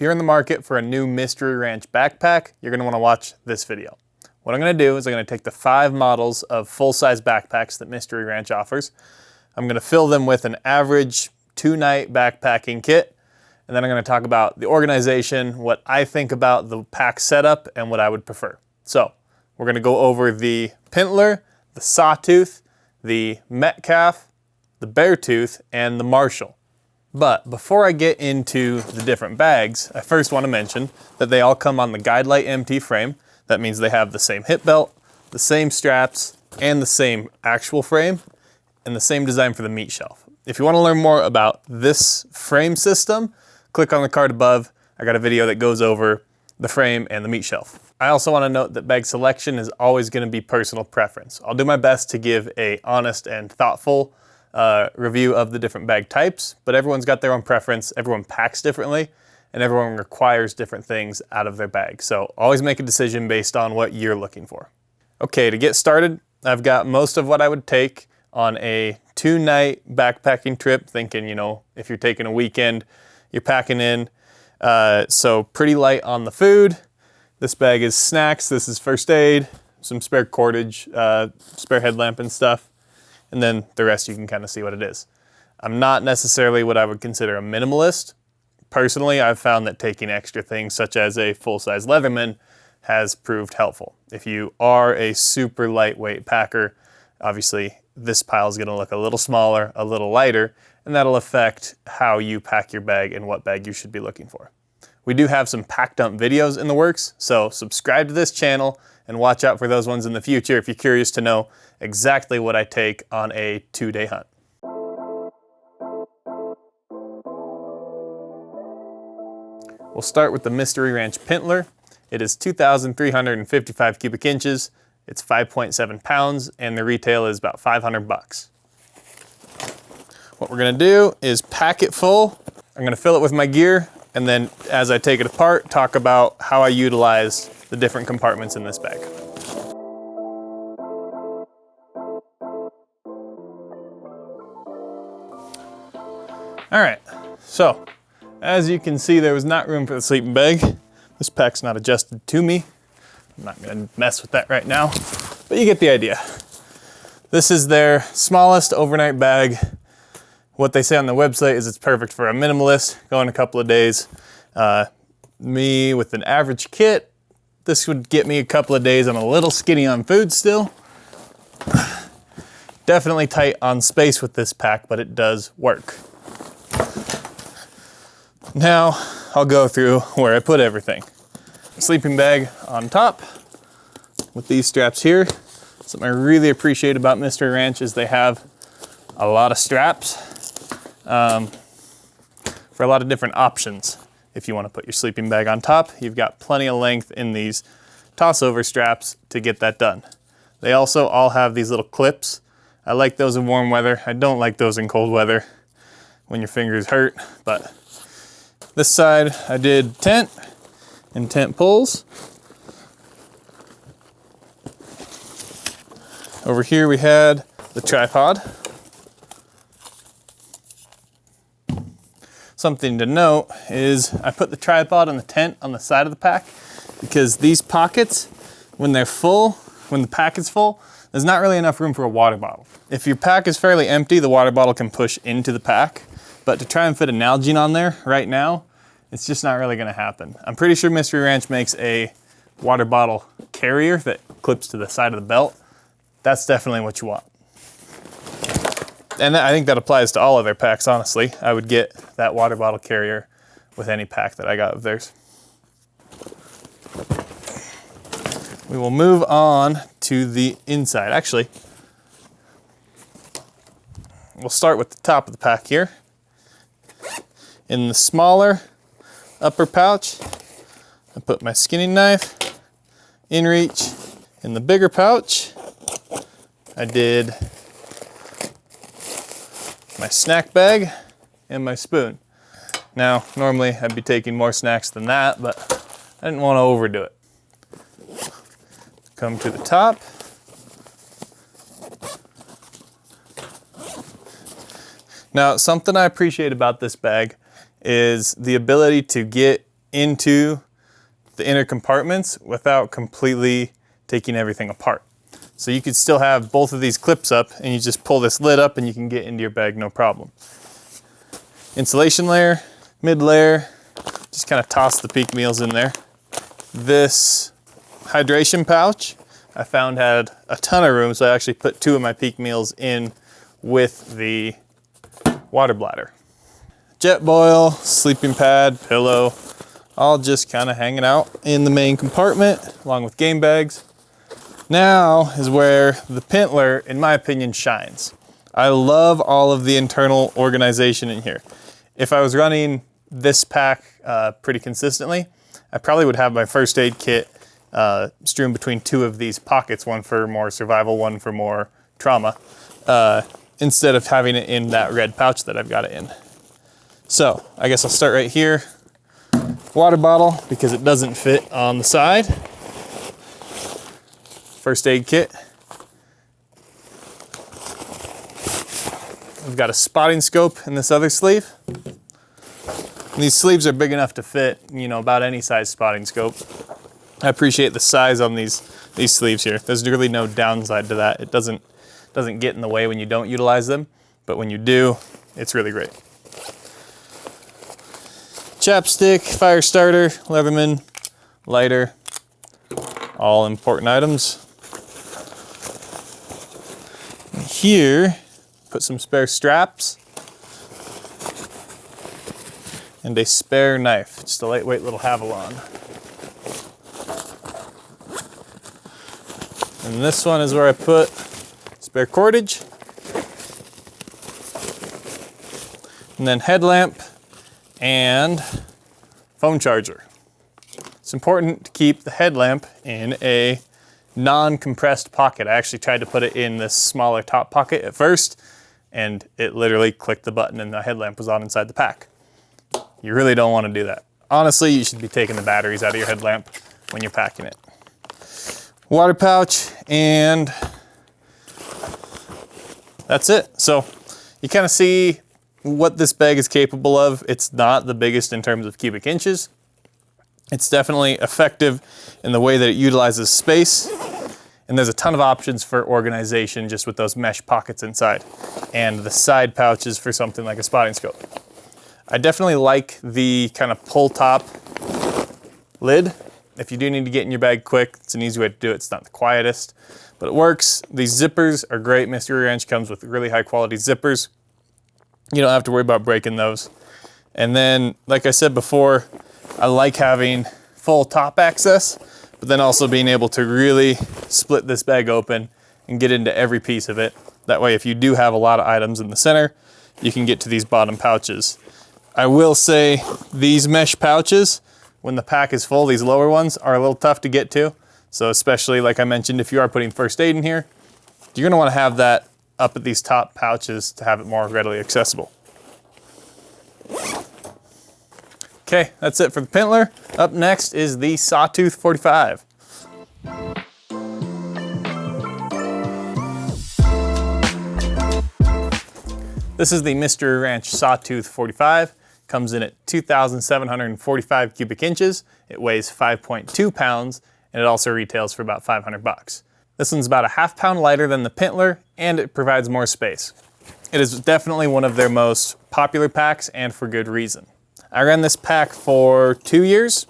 you're in the market for a new Mystery Ranch backpack, you're gonna wanna watch this video. What I'm gonna do is I'm gonna take the 5 models of full-size backpacks that Mystery Ranch offers. I'm gonna fill them with an average 2-night backpacking kit, and then I'm gonna talk about the organization, what I think about the pack setup, and what I would prefer. So, we're gonna go over the Pintler, the Sawtooth, the Metcalf, the Beartooth, and the Marshall. But before I get into the different bags, I first want to mention that they all come on the Lite MT Frame. That means they have the same hip belt, the same straps, and the same actual frame, and the same design for the meat shelf. If you want to learn more about this frame system, click on the card above. I got a video that goes over the frame and the meat shelf. I also want to note that bag selection is always going to be personal preference. I'll do my best to give an honest and thoughtful review of the different bag types, but everyone's got their own preference, everyone packs differently, and everyone requires different things out of their bag. So always make a decision based on what you're looking for. Okay, to get started, I've got most of what I would take on a 2-night backpacking trip, thinking, you know, if you're taking a weekend, you're packing in. So pretty light on the food. This bag is snacks, this is first aid, some spare cordage, spare headlamp and stuff. And then the rest you can kind of see what it is. I'm not necessarily what I would consider a minimalist. Personally, I've found that taking extra things such as a full-size Leatherman has proved helpful. If you are a super lightweight packer, obviously this pile is gonna look a little smaller, a little lighter, and that'll affect how you pack your bag and what bag you should be looking for. We do have some pack dump videos in the works, so subscribe to this channel and watch out for those ones in the future if you're curious to know exactly what I take on a 2-day hunt. We'll start with the Mystery Ranch Pintler. It is 2,355 cubic inches, it's 5.7 pounds, and the retail is about 500 bucks. What we're gonna do is pack it full. I'm gonna fill it with my gear, and then as I take it apart, talk about how I utilize the different compartments in this bag. All right, so as you can see, there was not room for the sleeping bag. This pack's not adjusted to me. I'm not gonna mess with that right now, but you get the idea. This is their smallest overnight bag. What they say on the website is it's perfect for a minimalist, going a couple of days. Me with an average kit, this would get me a couple of days. I'm a little skinny on food still. Definitely tight on space with this pack, but it does work. Now I'll go through where I put everything. Sleeping bag on top with these straps here. Something I really appreciate about Mystery Ranch is they have a lot of straps for a lot of different options. If you want to put your sleeping bag on top, you've got plenty of length in these toss-over straps to get that done. They also all have these little clips. I like those in warm weather. I don't like those in cold weather when your fingers hurt, but this side I did tent and tent poles. Over here we had the tripod. Something to note is I put the tripod and the tent on the side of the pack because these pockets, when they're full, when the pack is full, there's not really enough room for a water bottle. If your pack is fairly empty, the water bottle can push into the pack, but to try and fit a Nalgene on there right now, it's just not really gonna happen. I'm pretty sure Mystery Ranch makes a water bottle carrier that clips to the side of the belt. That's definitely what you want. And I think that applies to all of their packs, honestly. I would get that water bottle carrier with any pack that I got of theirs. We will move on to the inside. Actually, we'll start with the top of the pack here. In the smaller upper pouch, I put my skinning knife, in reach. In the bigger pouch, I did my snack bag and my spoon. Now, normally I'd be taking more snacks than that, but I didn't want to overdo it. Come to the top. Now, something I appreciate about this bag is the ability to get into the inner compartments without completely taking everything apart. So you could still have both of these clips up and you just pull this lid up and you can get into your bag no problem. Insulation layer, mid layer, just kind of toss the peak meals in there. This hydration pouch I found had a ton of room, so I actually put 2 of my peak meals in with the water bladder. Jet boil, sleeping pad, pillow, all just kind of hanging out in the main compartment along with game bags. Now is where the Pintler, in my opinion, shines. I love all of the internal organization in here. If I was running this pack pretty consistently, I probably would have my first aid kit strewn between 2 of these pockets, one for more survival, one for more trauma, instead of having it in that red pouch that I've got it in. So I guess I'll start right here. Water bottle, because it doesn't fit on the side. First aid kit. I've got a spotting scope in this other sleeve. And these sleeves are big enough to fit, you know, about any size spotting scope. I appreciate the size on these sleeves here. There's really no downside to that. It doesn't get in the way when you don't utilize them, but when you do, it's really great. Chapstick, fire starter, Leatherman, lighter, all important items. And here, put some spare straps and a spare knife, just a lightweight little Havalon. And this one is where I put spare cordage, and then headlamp and phone charger. It's important to keep the headlamp in a non-compressed pocket. I actually tried to put it in this smaller top pocket at first, and it literally clicked the button and the headlamp was on inside the pack. You really don't want to do that. Honestly, you should be taking the batteries out of your headlamp when you're packing it. Water pouch, and that's it. So you kind of see what this bag is capable of. It's not the biggest in terms of cubic inches. It's definitely effective in the way that it utilizes space. And there's a ton of options for organization just with those mesh pockets inside and the side pouches for something like a spotting scope. I definitely like the kind of pull top lid. If you do need to get in your bag quick, it's an easy way to do it. It's not the quietest, but it works. These zippers are great. Mystery Ranch comes with really high quality zippers. You don't have to worry about breaking those. And then, like I said before, I like having full top access, but then also being able to really split this bag open and get into every piece of it. That way, if you do have a lot of items in the center, you can get to these bottom pouches. I will say these mesh pouches, when the pack is full, these lower ones are a little tough to get to. So especially, like I mentioned, if you are putting first aid in here, you're gonna wanna have that up at these top pouches to have it more readily accessible. Okay, that's it for the Pintler. Up next is the Sawtooth 45. This is the Mystery Ranch Sawtooth 45. Comes in at 2,745 cubic inches. It weighs 5.2 pounds, and it also retails for about 500 bucks. This one's about a ½ pound lighter than the Pintler, and it provides more space. It is definitely one of their most popular packs, and for good reason. I ran this pack for 2 years.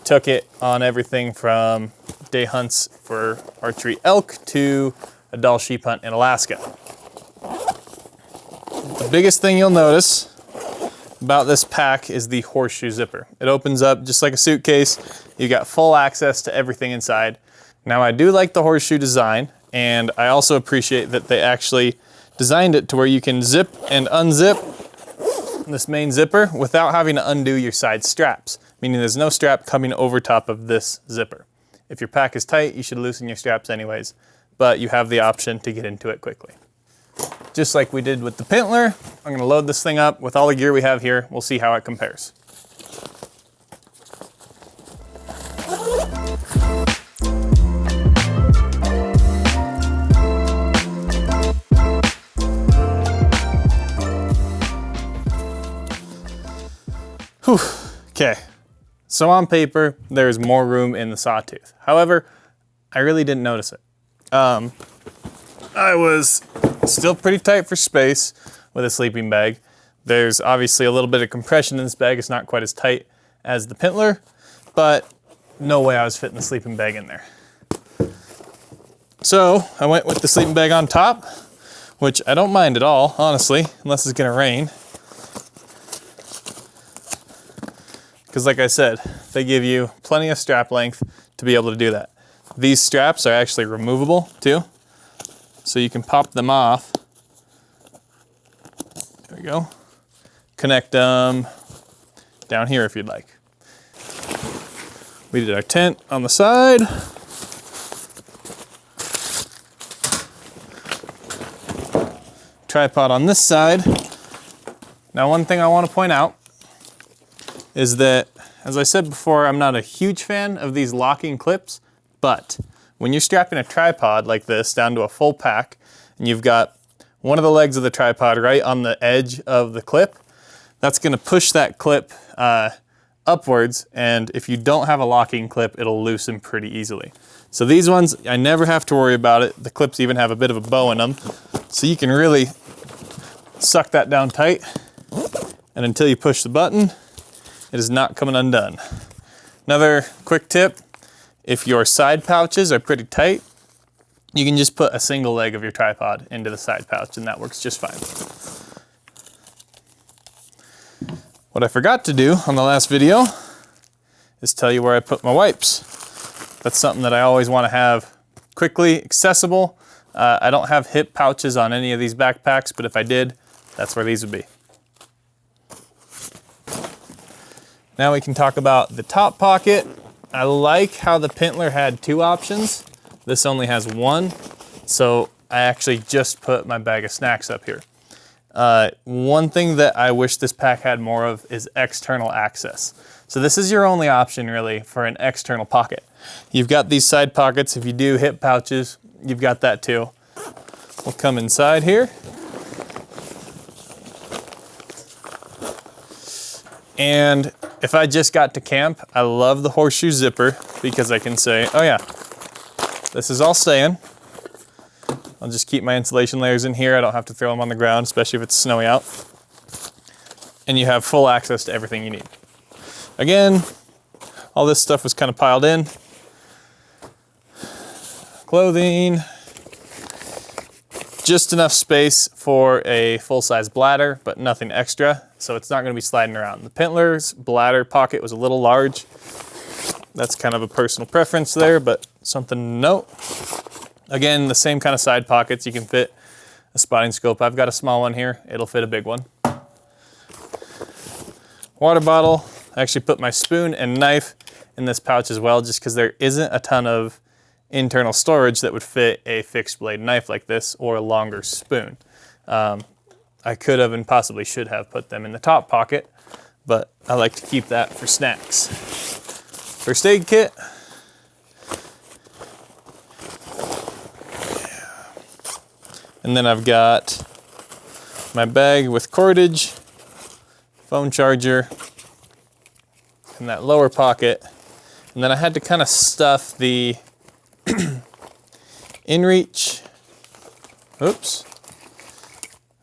Took it on everything from day hunts for archery elk to a Dall sheep hunt in Alaska. The biggest thing you'll notice about this pack is the horseshoe zipper. It opens up just like a suitcase. You got full access to everything inside. Now I do like the horseshoe design, and I also appreciate that they actually designed it to where you can zip and unzip this main zipper without having to undo your side straps, meaning there's no strap coming over top of this zipper. If your pack is tight, you should loosen your straps anyways, but you have the option to get into it quickly. Just like we did with the Pintler, I'm gonna load this thing up with all the gear we have here. We'll see how it compares. Whew, okay. So on paper, there's more room in the Sawtooth. However, I really didn't notice it. I was still pretty tight for space with a sleeping bag. There's obviously a little bit of compression in this bag. It's not quite as tight as the Pintler, but no way I was fitting the sleeping bag in there. So I went with the sleeping bag on top, which I don't mind at all, honestly, unless it's gonna rain. Because like I said, they give you plenty of strap length to be able to do that. These straps are actually removable too, so you can pop them off. There we go. Connect them down here if you'd like. We did our tent on the side. Tripod on this side. Now, one thing I want to point out is that, as I said before, I'm not a huge fan of these locking clips, but when you're strapping a tripod like this down to a full pack, and you've got one of the legs of the tripod right on the edge of the clip, that's gonna push that clip upwards, and if you don't have a locking clip, it'll loosen pretty easily. So these ones, I never have to worry about it. The clips even have a bit of a bow in them, so you can really suck that down tight, and until you push the button, it is not coming undone. Another quick tip, if your side pouches are pretty tight, you can just put a single leg of your tripod into the side pouch, and that works just fine. What I forgot to do on the last video is tell you where I put my wipes. That's something that I always want to have quickly accessible. I don't have hip pouches on any of these backpacks, but if I did, that's where these would be. Now we can talk about the top pocket. I like how the Pintler had two options. This only has one, so I actually just put my bag of snacks up here. One thing that I wish this pack had more of is external access. So this is your only option really for an external pocket. You've got these side pockets. If you do hip pouches, you've got that too. We'll come inside here. And if I just got to camp, I love the horseshoe zipper because I can say, oh yeah, this is all staying. I'll just keep my insulation layers in here. I don't have to throw them on the ground, especially if it's snowy out. And you have full access to everything you need. Again, all this stuff was kind of piled in. Clothing. Just enough space for a full-size bladder, but nothing extra, so it's not going to be sliding around. The Pintler's bladder pocket was a little large. That's kind of a personal preference there, but something to note. Again, the same kind of side pockets. You can fit a spotting scope. I've got a small one here. It'll fit a big one. Water bottle. I actually put my spoon and knife in this pouch as well, just because there isn't a ton of internal storage that would fit a fixed blade knife like this or a longer spoon. I could have and possibly should have put them in the top pocket, but I like to keep that for snacks. First aid kit. And then I've got my bag with cordage, phone charger, in that lower pocket. And then I had to kind of stuff the InReach,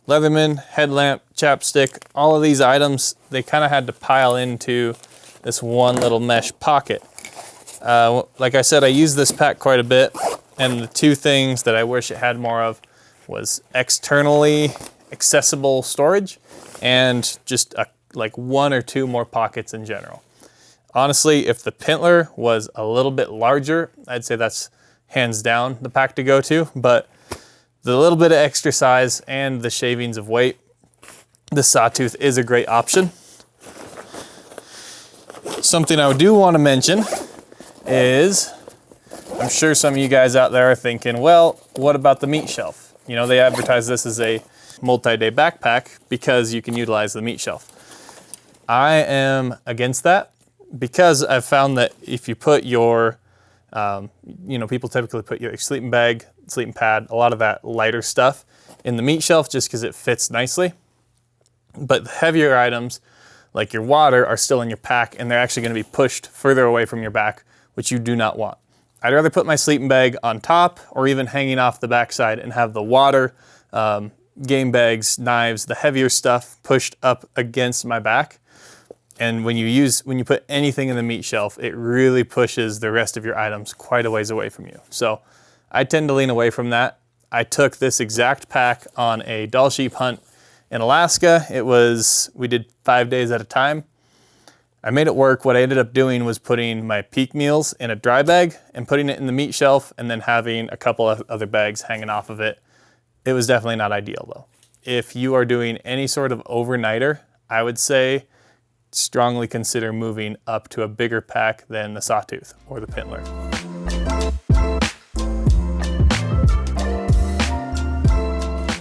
Leatherman, headlamp, chapstick, all of these items, they kind of had to pile into this one little mesh pocket. Like I said, I use this pack quite a bit, and the two things that I wish it had more of was externally accessible storage and just like one or two more pockets in general. Honestly, if the Pintler was a little bit larger, I'd say that's hands down the pack to go to, but the little bit of extra size and the shavings of weight, the Sawtooth is a great option. Something I do want to mention is, I'm sure some of you guys out there are thinking, well, what about the meat shelf? You know, they advertise this as a multi-day backpack because you can utilize the meat shelf. I am against that because I've found that if you put your, people typically put your sleeping bag, sleeping pad, a lot of that lighter stuff in the meat shelf just because it fits nicely. But the heavier items like your water, are still in your pack and they're actually gonna be pushed further away from your back, which you do not want. I'd rather put my sleeping bag on top or even hanging off the backside and have the water, game bags, knives, the heavier stuff pushed up against my back. And when you put anything in the meat shelf, it really pushes the rest of your items quite a ways away from you. So I tend to lean away from that. I took this exact pack on a doll sheep hunt in Alaska. We did 5 days at a time. I made it work. What I ended up doing was putting my peak meals in a dry bag and putting it in the meat shelf and then having a couple of other bags hanging off of it. It was definitely not ideal though. If you are doing any sort of overnighter, I would say strongly consider moving up to a bigger pack than the Sawtooth or the Pintler.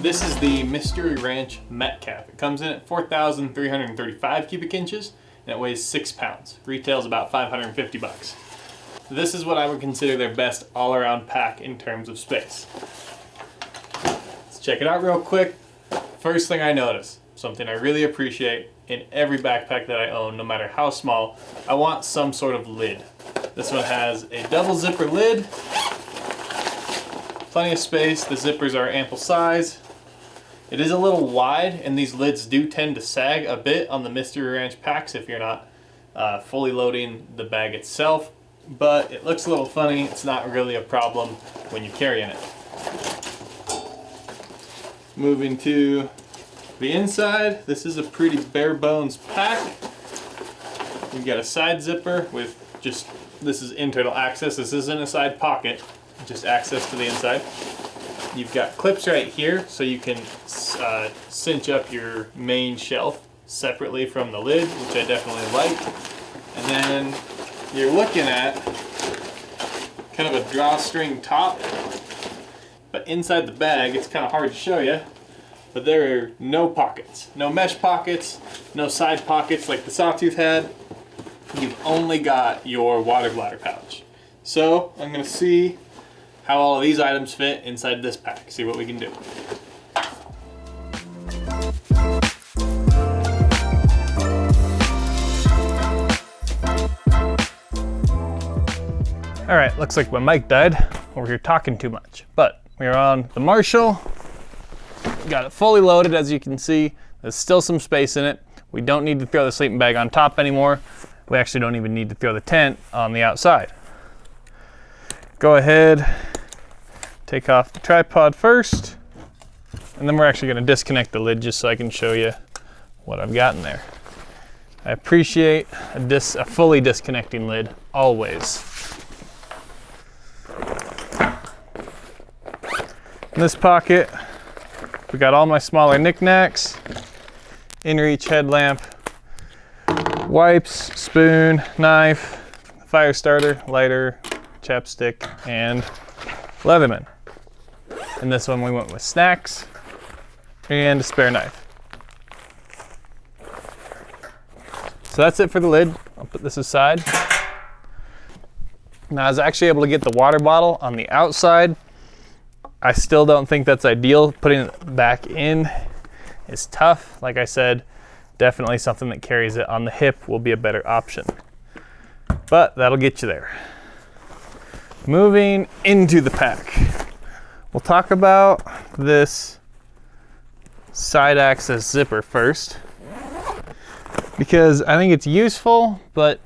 This is the Mystery Ranch Metcalf. It comes in at 4,335 cubic inches and it weighs 6 pounds. Retails about 550 bucks. This is what I would consider their best all-around pack in terms of space. Let's check it out real quick. First thing I notice, something I really appreciate in every backpack that I own, no matter how small, I want some sort of lid. This one has a double zipper lid, plenty of space, the zippers are ample size. It is a little wide and these lids do tend to sag a bit on the Mystery Ranch packs if you're not fully loading the bag itself, but it looks a little funny. It's not really a problem when you're carrying it. Moving to the inside, this is a pretty bare bones pack. We've got a side zipper with this is internal access. This isn't a side pocket, just access to the inside. You've got clips right here so you can cinch up your main shelf separately from the lid, which I definitely like. And then you're looking at kind of a drawstring top, but inside the bag, it's kind of hard to show you, but there are no pockets, no mesh pockets, no side pockets like the Sawtooth had. You've only got your water bladder pouch. So I'm gonna see how all of these items fit inside this pack, see what we can do. All right, looks like my mic died over here talking too much, but we're on the Marshall. Got it fully loaded, as you can see. There's still some space in it. We don't need to throw the sleeping bag on top anymore. We actually don't even need to throw the tent on the outside. Go ahead, take off the tripod first, and then we're actually gonna disconnect the lid just so I can show you what I've got in there. I appreciate a fully disconnecting lid, always. In this pocket, we got all my smaller knickknacks, in-reach headlamp, wipes, spoon, knife, fire starter, lighter, chapstick, and Leatherman. In this one we went with snacks and a spare knife. So that's it for the lid. I'll put this aside. Now I was actually able to get the water bottle on the outside. I still don't think that's ideal. Putting it back in is tough. Like I said, definitely something that carries it on the hip will be a better option. But that'll get you there. Moving into the pack. We'll talk about this side access zipper first, because I think it's useful, but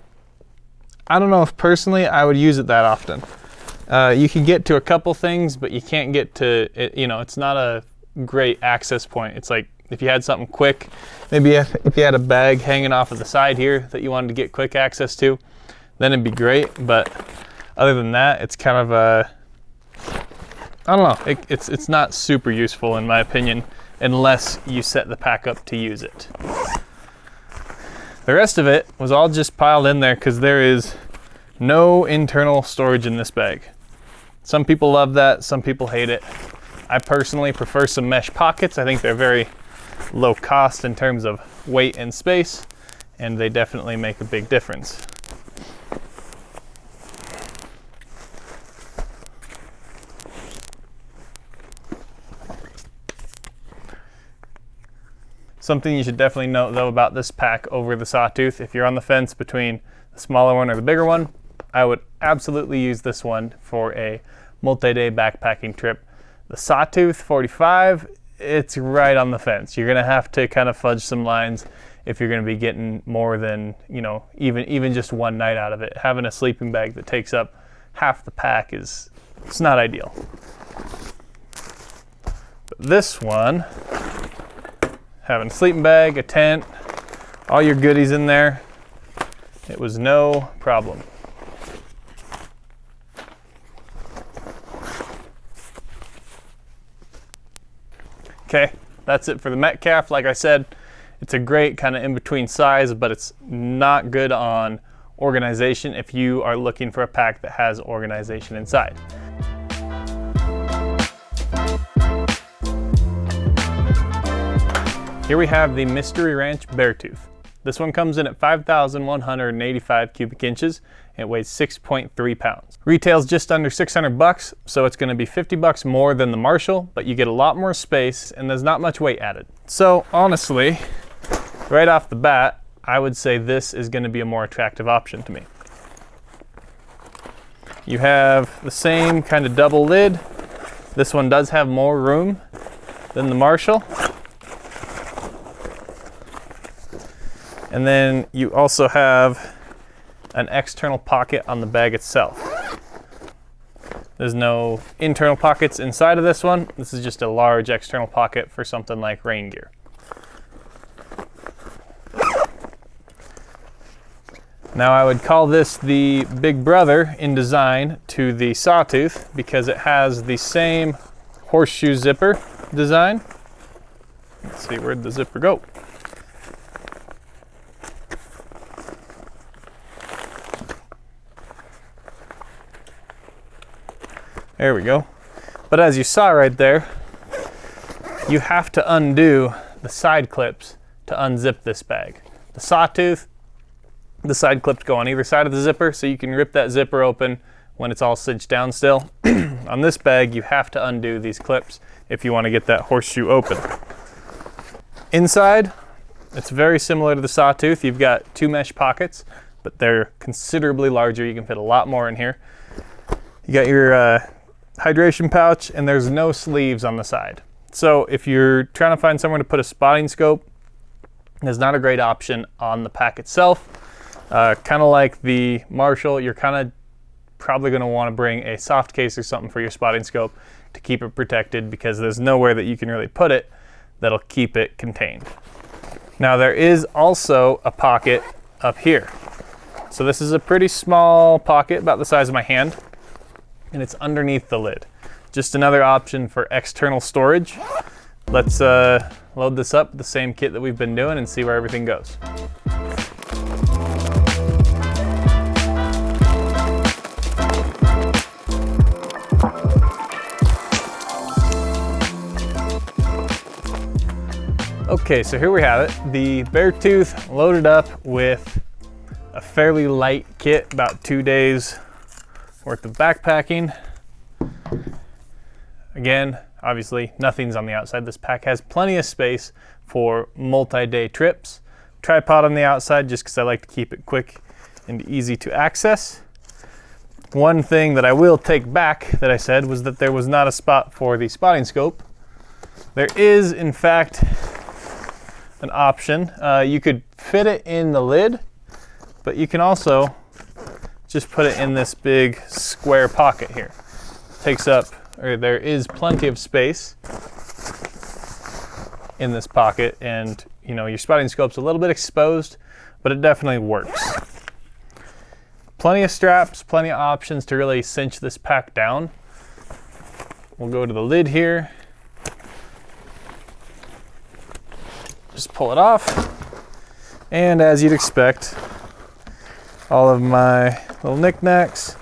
I don't know if personally I would use it that often. You can get to a couple things, but you can't get to it, it's not a great access point. It's like if you had something quick, maybe if you had a bag hanging off of the side here that you wanted to get quick access to, then it'd be great. But other than that, it's kind of I don't know, it's not super useful in my opinion, unless you set the pack up to use it. The rest of it was all just piled in there because there is no internal storage in this bag. Some people love that, some people hate it. I personally prefer some mesh pockets. I think they're very low cost in terms of weight and space, and they definitely make a big difference. Something you should definitely note though about this pack over the Sawtooth, if you're on the fence between the smaller one or the bigger one, I would absolutely use this one for a multi-day backpacking trip. The Sawtooth 45, it's right on the fence. You're gonna have to kind of fudge some lines if you're gonna be getting more than, you know, even just one night out of it. Having a sleeping bag that takes up half the pack it's not ideal. But this one, having a sleeping bag, a tent, all your goodies in there, it was no problem. Okay, that's it for the Metcalf. Like I said, it's a great kind of in-between size, but it's not good on organization if you are looking for a pack that has organization inside. Here we have the Mystery Ranch Beartooth. This one comes in at 5,185 cubic inches. It weighs 6.3 pounds. Retails just under 600 bucks, so it's gonna be 50 bucks more than the Marshall, but you get a lot more space and there's not much weight added. So honestly, right off the bat, I would say this is gonna be a more attractive option to me. You have the same kind of double lid. This one does have more room than the Marshall. And then you also have an external pocket on the bag itself. There's no internal pockets inside of this one. This is just a large external pocket for something like rain gear. Now I would call this the big brother in design to the Sawtooth because it has the same horseshoe zipper design. Let's see, where'd the zipper go? There we go. But as you saw right there, you have to undo the side clips to unzip this bag. The Sawtooth, the side clips go on either side of the zipper, so you can rip that zipper open when it's all cinched down still. On this bag, you have to undo these clips if you want to get that horseshoe open. Inside, it's very similar to the Sawtooth. You've got two mesh pockets, but they're considerably larger. You can fit a lot more in here. You got your hydration pouch, and there's no sleeves on the side. So if you're trying to find somewhere to put a spotting scope, it's not a great option on the pack itself. Kind of like the Marshall, you're kind of probably going to want to bring a soft case or something for your spotting scope to keep it protected because there's nowhere that you can really put it that'll keep it contained. Now there is also a pocket up here. So this is a pretty small pocket, about the size of my hand, and it's underneath the lid. Just another option for external storage. Let's load this up with the same kit that we've been doing and see where everything goes. Okay, so here we have it. The Beartooth loaded up with a fairly light kit, about 2 days worth of backpacking. Again, obviously nothing's on the outside. This pack has plenty of space for multi-day trips. Tripod on the outside just because I like to keep it quick and easy to access. One thing that I will take back that I said was that there was not a spot for the spotting scope. There is, in fact, an option. You could fit it in the lid, but you can also just put it in this big square pocket here. Takes up, or there is plenty of space in this pocket, and you know, your spotting scope's a little bit exposed, but it definitely works. Plenty of straps, plenty of options to really cinch this pack down. We'll go to the lid here. Just pull it off, and as you'd expect, all of my little knickknacks,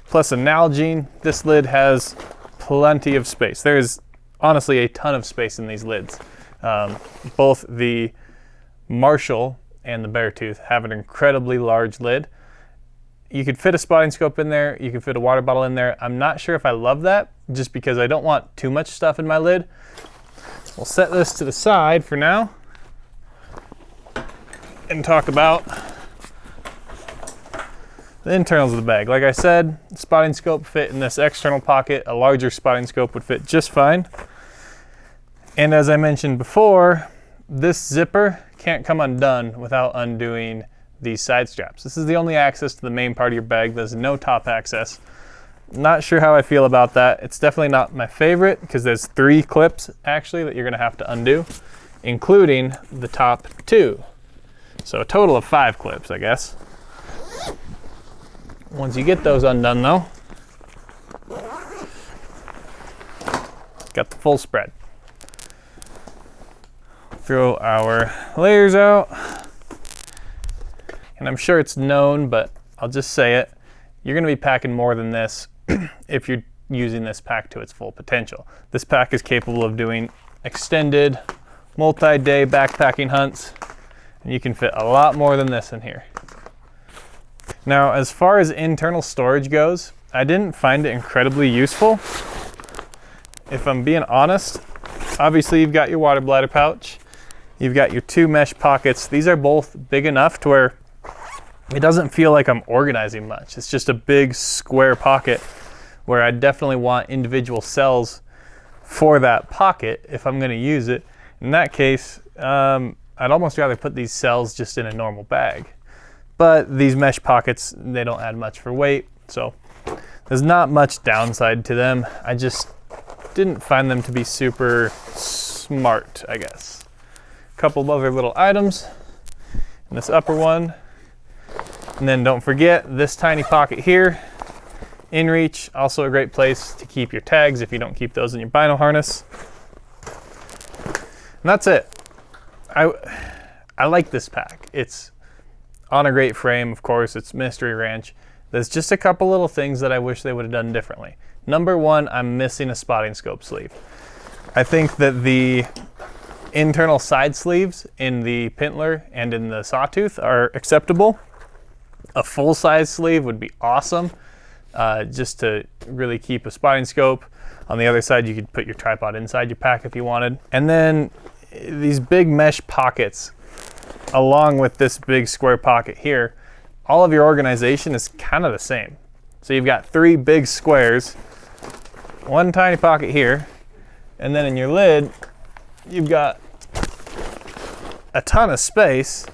plus a Nalgene. This lid has plenty of space. There's honestly a ton of space in these lids. Both the Marshall and the Beartooth have an incredibly large lid. You could fit a spotting scope in there, you could fit a water bottle in there. I'm not sure if I love that, just because I don't want too much stuff in my lid. We'll set this to the side for now. and talk about the internals of the bag. Like I said, spotting scope fit in this external pocket. A larger spotting scope would fit just fine. And as I mentioned before, this zipper can't come undone without undoing these side straps. This is the only access to the main part of your bag. There's no top access. Not sure how I feel about that. It's definitely not my favorite because there's 3 clips actually that you're gonna have to undo, including the top 2. So a total of 5 clips, I guess. Once you get those undone though, got the full spread. Throw our layers out. And I'm sure it's known, but I'll just say it. You're gonna be packing more than this if you're using this pack to its full potential. This pack is capable of doing extended, multi-day backpacking hunts, and you can fit a lot more than this in here. Now, as far as internal storage goes, I didn't find it incredibly useful. If I'm being honest, obviously you've got your water bladder pouch, you've got your 2 mesh pockets. These are both big enough to where it doesn't feel like I'm organizing much. It's just a big square pocket where I definitely want individual cells for that pocket if I'm gonna use it. In that case, I'd almost rather put these cells just in a normal bag. But these mesh pockets, they don't add much for weight, so there's not much downside to them. I just didn't find them to be super smart, I guess. A couple of other little items in this upper one. And then don't forget this tiny pocket here, in reach, also a great place to keep your tags if you don't keep those in your bino harness. And that's it. I like this pack. It's on a great frame, of course, it's Mystery Ranch. There's just a couple little things that I wish they would have done differently. Number one, I'm missing a spotting scope sleeve. I think that the internal side sleeves in the Pintler and in the Sawtooth are acceptable. A full-size sleeve would be awesome, just to really keep a spotting scope. On the other side, you could put your tripod inside your pack if you wanted. And then these big mesh pockets, along with this big square pocket here, all of your organization is kind of the same. So you've got 3 big squares, 1 tiny pocket here, and then in your lid, you've got a ton of space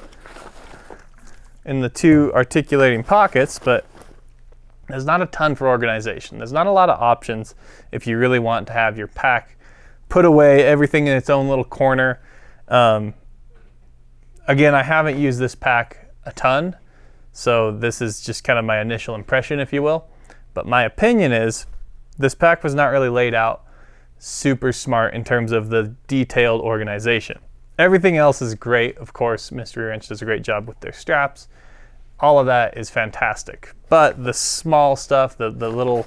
in the 2 articulating pockets, but there's not a ton for organization. There's not a lot of options if you really want to have your pack put away, everything in its own little corner. Again, I haven't used this pack a ton, so this is just kind of my initial impression, if you will. But my opinion is this pack was not really laid out super smart in terms of the detailed organization. Everything else is great. Of course, Mystery Ranch does a great job with their straps. All of that is fantastic. But the small stuff, the little,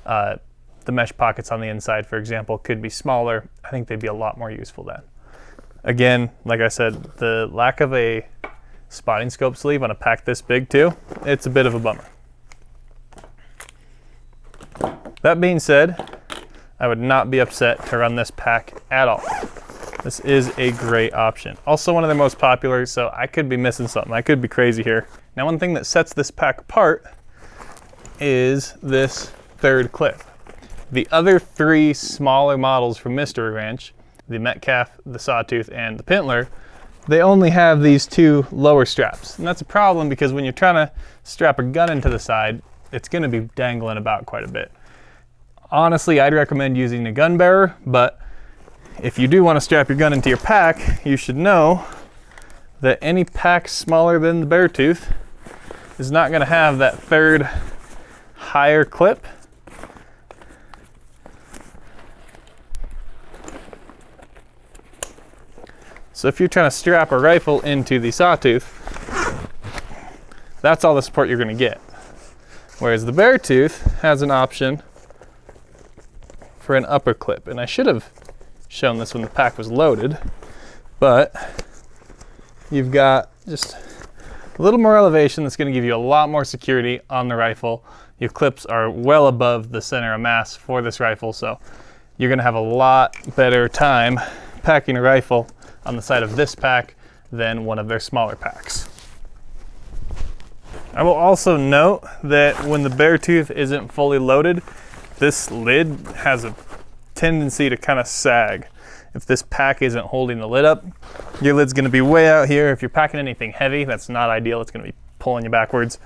the mesh pockets on the inside, for example, could be smaller. I think they'd be a lot more useful then. Again, like I said, the lack of a spotting scope sleeve on a pack this big too, it's a bit of a bummer. That being said, I would not be upset to run this pack at all. This is a great option. Also one of the most popular, so I could be missing something. I could be crazy here. Now, one thing that sets this pack apart is this 3rd clip. The other 3 smaller models from Mystery Ranch, the Metcalf, the Sawtooth, and the Pintler, they only have these 2 lower straps. And that's a problem because when you're trying to strap a gun into the side, it's gonna be dangling about quite a bit. Honestly, I'd recommend using a gun bearer, but if you do want to strap your gun into your pack, you should know that any pack smaller than the Beartooth is not going to have that 3rd higher clip. So if you're trying to strap a rifle into the Sawtooth, that's all the support you're going to get. Whereas the Beartooth has an option for an upper clip. And I should have shown this when the pack was loaded, but you've got just a little more elevation that's going to give you a lot more security on the rifle. Your clips are well above the center of mass for this rifle, so you're going to have a lot better time packing a rifle on the side of this pack than one of their smaller packs. I will also note that when the Beartooth isn't fully loaded, this lid has a tendency to kind of sag. If this pack isn't holding the lid up, your lid's gonna be way out here. If you're packing anything heavy, that's not ideal. It's gonna be pulling you backwards.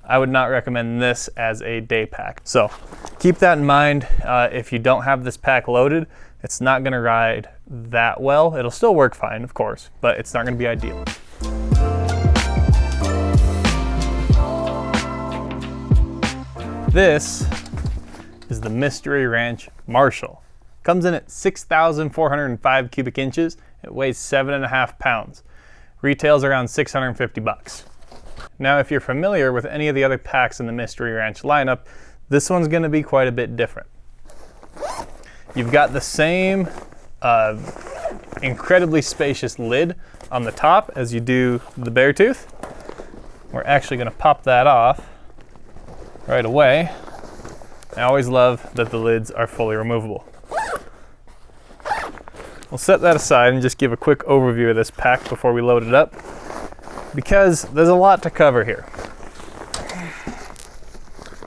I would not recommend this as a day pack. So keep that in mind. If you don't have this pack loaded, it's not gonna ride that well. It'll still work fine, of course, but it's not gonna be ideal. This is the Mystery Ranch Marshall. Comes in at 6,405 cubic inches. It weighs 7.5 pounds. Retails around 650 bucks. Now, if you're familiar with any of the other packs in the Mystery Ranch lineup, this one's gonna be quite a bit different. You've got the same incredibly spacious lid on the top as you do the Beartooth. We're actually gonna pop that off right away. I always love that the lids are fully removable. We'll set that aside and just give a quick overview of this pack before we load it up, because there's a lot to cover here.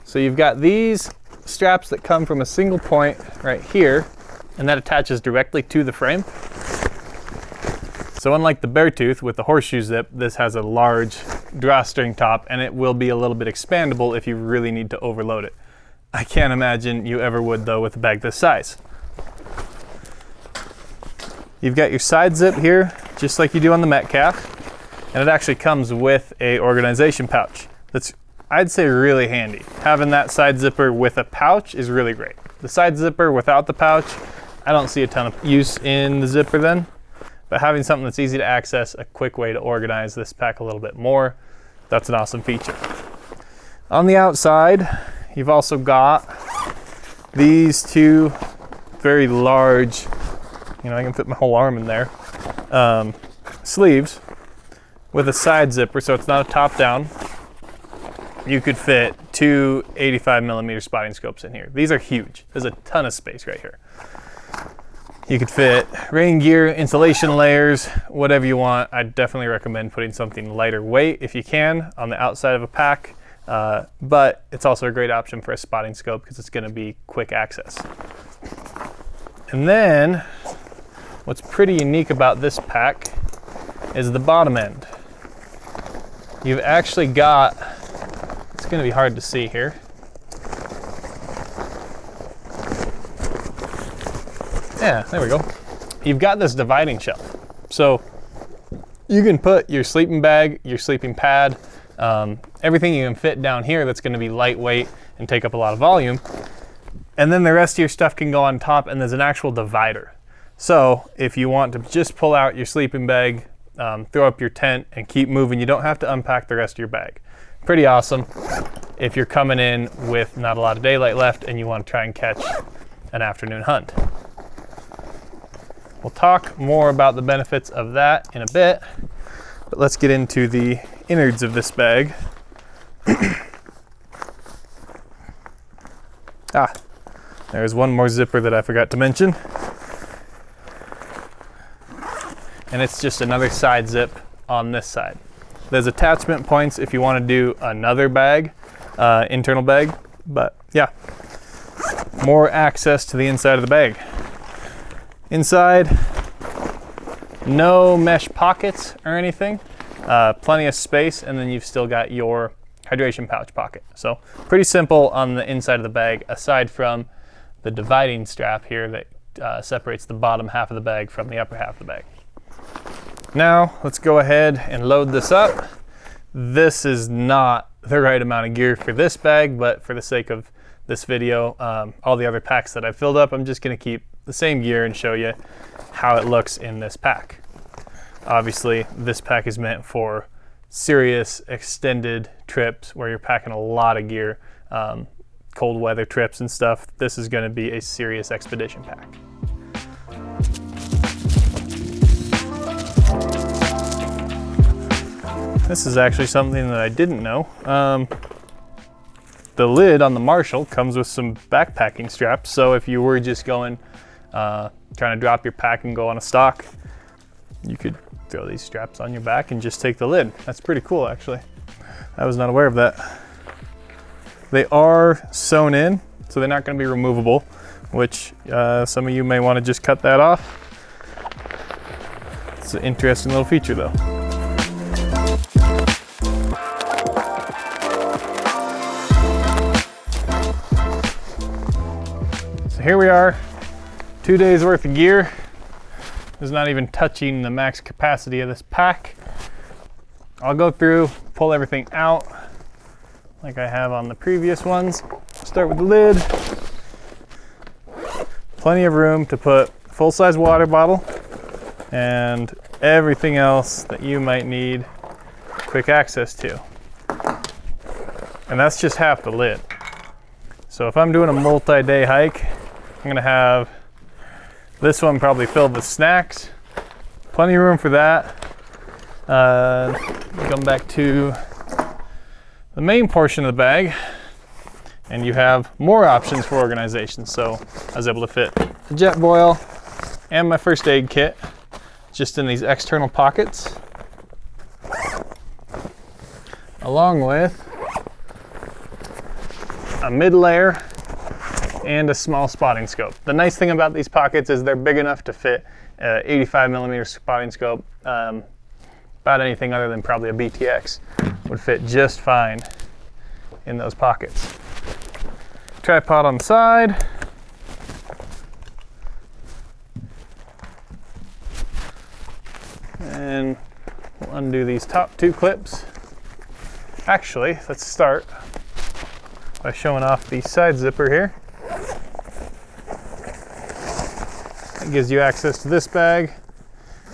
So you've got these straps that come from a single point right here, and that attaches directly to the frame. So unlike the Beartooth with the horseshoe zip, this has a large drawstring top, and it will be a little bit expandable if you really need to overload it. I can't imagine you ever would though with a bag this size. You've got your side zip here, just like you do on the Metcalf, and it actually comes with a organization pouch. That's, I'd say, really handy. Having that side zipper with a pouch is really great. The side zipper without the pouch, I don't see a ton of use in the zipper then, but having something that's easy to access, a quick way to organize this pack a little bit more, that's an awesome feature. On the outside, you've also got these two very large, I can fit my whole arm in there, sleeves with a side zipper, so it's not a top down. You could fit two 85mm spotting scopes in here. These are huge. There's a ton of space right here. You could fit rain gear, insulation layers, whatever you want. I'd definitely recommend putting something lighter weight if you can on the outside of a pack, but it's also a great option for a spotting scope because it's gonna be quick access. And then, what's pretty unique about this pack is the bottom end. You've actually got, it's gonna be hard to see here. Yeah, there we go. You've got this dividing shelf. So you can put your sleeping bag, your sleeping pad, everything you can fit down here that's gonna be lightweight and take up a lot of volume. And then the rest of your stuff can go on top, and there's an actual divider. So if you want to just pull out your sleeping bag, throw up your tent and keep moving, you don't have to unpack the rest of your bag. Pretty awesome if you're coming in with not a lot of daylight left and you want to try and catch an afternoon hunt. We'll talk more about the benefits of that in a bit, but let's get into the innards of this bag. There's one more zipper that I forgot to mention. And it's just another side zip on this side. There's attachment points if you want to do another bag, internal bag, but yeah, more access to the inside of the bag. Inside, no mesh pockets or anything, plenty of space, and then you've still got your hydration pouch pocket. So pretty simple on the inside of the bag, aside from the dividing strap here that separates the bottom half of the bag from the upper half of the bag. Now let's go ahead and load this up. This is not the right amount of gear for this bag, but for the sake of this video, all the other packs that I've filled up, I'm just gonna keep the same gear and show you how it looks in this pack. Obviously, this pack is meant for serious extended trips where you're packing a lot of gear, cold weather trips and stuff. This is gonna be a serious expedition pack. This is actually something that I didn't know. The lid on the Marshall comes with some backpacking straps, so if you were just going, trying to drop your pack and go on a stalk, you could throw these straps on your back and just take the lid. That's pretty cool, actually. I was not aware of that. They are sewn in, so they're not going to be removable, which some of you may want to just cut that off. It's an interesting little feature though. So here we are, 2 days worth of gear. Is not even touching the max capacity of this pack. I'll go through, pull everything out like I have on the previous ones. Start with the lid. Plenty of room to put full-size water bottle and everything else that you might need quick access to. And that's just half the lid. So if I'm doing a multi-day hike, I'm gonna have this one probably filled with snacks. Plenty of room for that. Come back to the main portion of the bag, and you have more options for organization. So I was able to fit the jet boil and my first aid kit just in these external pockets, along with a mid layer and a small spotting scope. The nice thing about these pockets is they're big enough to fit an 85mm spotting scope. About anything other than probably a BTX would fit just fine in those pockets. Tripod on the side. And we'll undo these top 2 clips. Actually, let's start by showing off the side zipper here. It gives you access to this bag.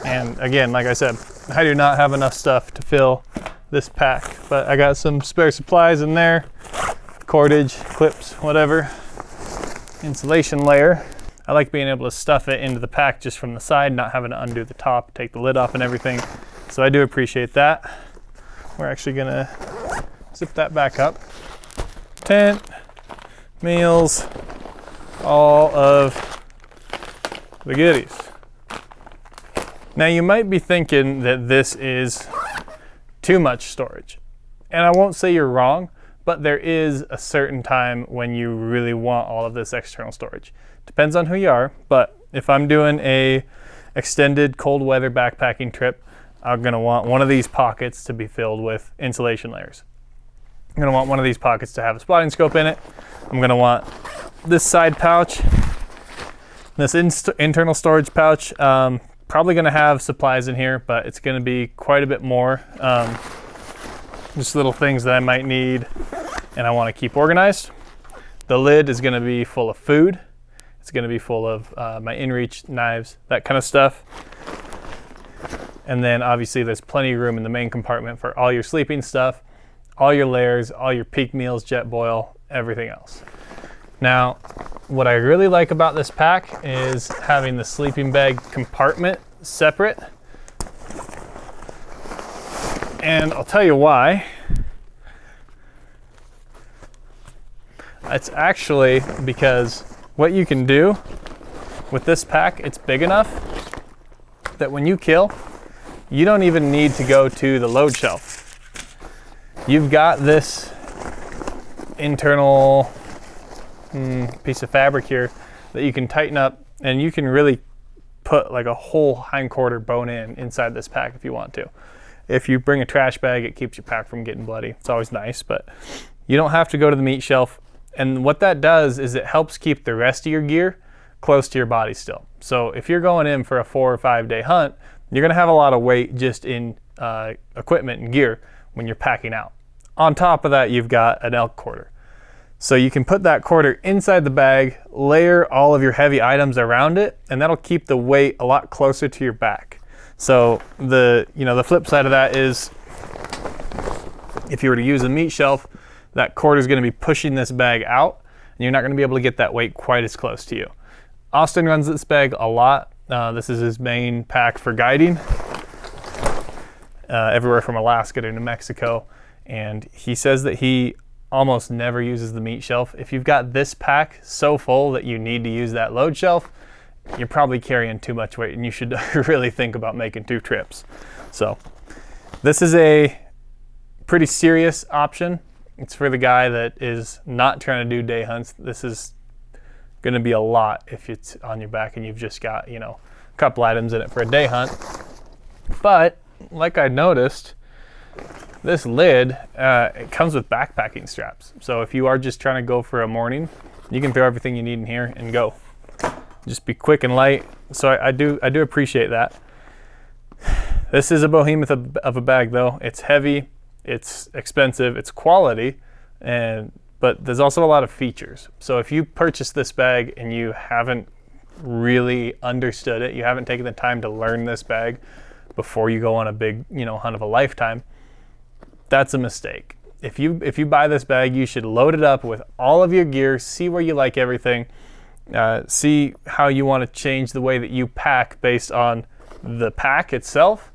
And again, like I said, I do not have enough stuff to fill this pack, but I got some spare supplies in there, cordage, clips, whatever, insulation layer. I like being able to stuff it into the pack just from the side, not having to undo the top, take the lid off and everything. So I do appreciate that. We're actually gonna zip that back up. Tent, meals, all of the goodies. Now you might be thinking that this is too much storage. And I won't say you're wrong, but there is a certain time when you really want all of this external storage. Depends on who you are, but if I'm doing a extended cold weather backpacking trip, I'm gonna want one of these pockets to be filled with insulation layers. I'm gonna want one of these pockets to have a spotting scope in it. I'm gonna want this side pouch, this internal storage pouch. Probably gonna have supplies in here, but it's gonna be quite a bit more. Just little things that I might need and I wanna keep organized. The lid is gonna be full of food. It's gonna be full of my InReach knives, that kind of stuff. And then obviously there's plenty of room in the main compartment for all your sleeping stuff, all your layers, all your peak meals, jet boil, everything else. Now, what I really like about this pack is having the sleeping bag compartment separate. And I'll tell you why. It's actually because what you can do with this pack, it's big enough that when you kill, you don't even need to go to the load shelf. You've got this internal piece of fabric here that you can tighten up, and you can really put like a whole hindquarter bone inside this pack if you want to. If you bring a trash bag, it keeps your pack from getting bloody. It's always nice, but you don't have to go to the meat shelf. And what that does is it helps keep the rest of your gear close to your body still. So if you're going in for a 4 or 5 day hunt, you're gonna have a lot of weight just in equipment and gear when you're packing out. On top of that, you've got an elk quarter. So you can put that quarter inside the bag, layer all of your heavy items around it, and that'll keep the weight a lot closer to your back. So the flip side of that is if you were to use a meat shelf, that quarter is going to be pushing this bag out, and you're not going to be able to get that weight quite as close to you. Austin runs this bag a lot. This is his main pack for guiding, everywhere from Alaska to New Mexico. And he says that he almost never uses the meat shelf. If you've got this pack so full that you need to use that load shelf, you're probably carrying too much weight and you should really think about making 2 trips. So this is a pretty serious option. It's for the guy that is not trying to do day hunts. This is going to be a lot if it's on your back and you've just got, you know, a couple items in it for a day hunt. But like I noticed, this lid, it comes with backpacking straps. So if you are just trying to go for a morning, you can throw everything you need in here and go. Just be quick and light. So I do appreciate that. This is a behemoth of a bag though. It's heavy, it's expensive, it's quality, but there's also a lot of features. So if you purchase this bag and you haven't really understood it, you haven't taken the time to learn this bag before you go on a big, you know, hunt of a lifetime, that's a mistake. If you buy this bag, you should load it up with all of your gear, see where you like everything, see how you want to change the way that you pack based on the pack itself,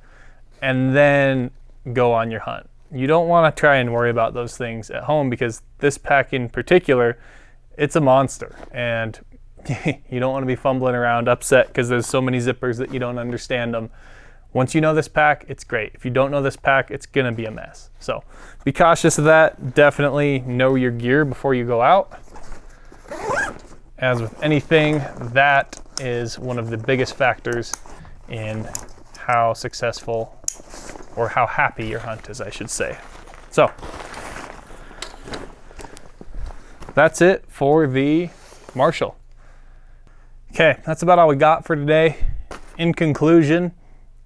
and then go on your hunt. You don't want to try and worry about those things at home, because this pack in particular, it's a monster, and you don't want to be fumbling around upset because there's so many zippers that you don't understand them. Once you know this pack, it's great. If you don't know this pack, it's gonna be a mess. So be cautious of that. Definitely know your gear before you go out. As with anything, that is one of the biggest factors in how successful, or how happy your hunt is, I should say. So that's it for the Marshall. Okay, that's about all we got for today. In conclusion,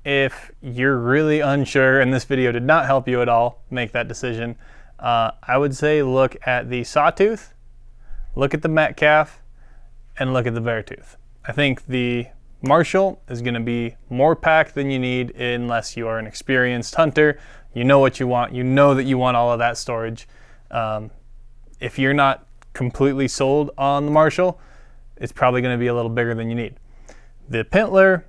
if you're really unsure and this video did not help you at all make that decision, I would say look at the Sawtooth, look at the Metcalf, and look at the Beartooth. I think the Marshall is going to be more packed than you need unless you are an experienced hunter. You know what you want. You know that you want all of that storage. If you're not completely sold on the Marshall, it's probably going to be a little bigger than you need. The Pintler,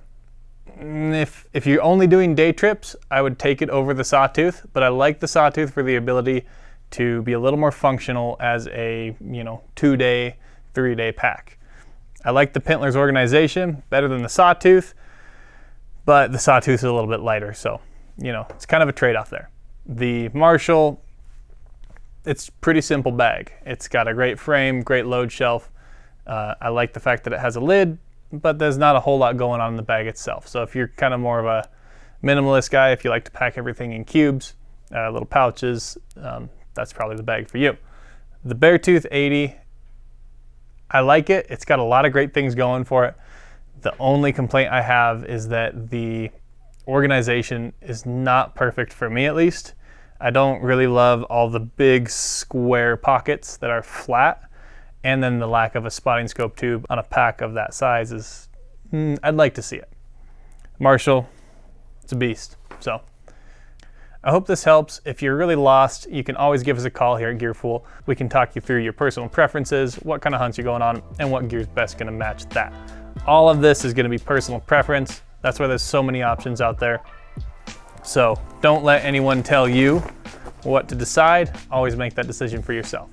if you're only doing day trips, I would take it over the Sawtooth, but I like the Sawtooth for the ability to be a little more functional as a, 2-day, 3-day pack. I like the Pintler's organization better than the Sawtooth, but the Sawtooth is a little bit lighter, so it's kind of a trade-off there. The Marshall, it's pretty simple bag. It's got a great frame, great load shelf. I like the fact that it has a lid, but there's not a whole lot going on in the bag itself. So if you're kind of more of a minimalist guy, if you like to pack everything in cubes, little pouches, that's probably the bag for you. The Beartooth 80, I like it. It's got a lot of great things going for it. The only complaint I have is that the organization is not perfect for me, at least. I don't really love all the big square pockets that are flat. And then the lack of a spotting scope tube on a pack of that size is, I'd like to see it. Marshall, it's a beast. So I hope this helps. If you're really lost, you can always give us a call here at Gearful. We can talk you through your personal preferences, what kind of hunts you're going on, and what gear is best going to match that. All of this is going to be personal preference. That's why there's so many options out there. So don't let anyone tell you what to decide. Always make that decision for yourself.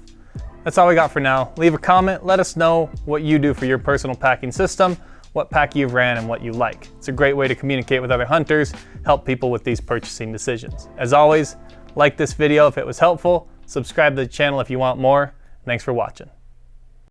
That's all we got for now. Leave a comment, let us know what you do for your personal packing system, what pack you've ran, and what you like. It's a great way to communicate with other hunters, help people with these purchasing decisions. As always, like this video if it was helpful, subscribe to the channel if you want more. Thanks for watching.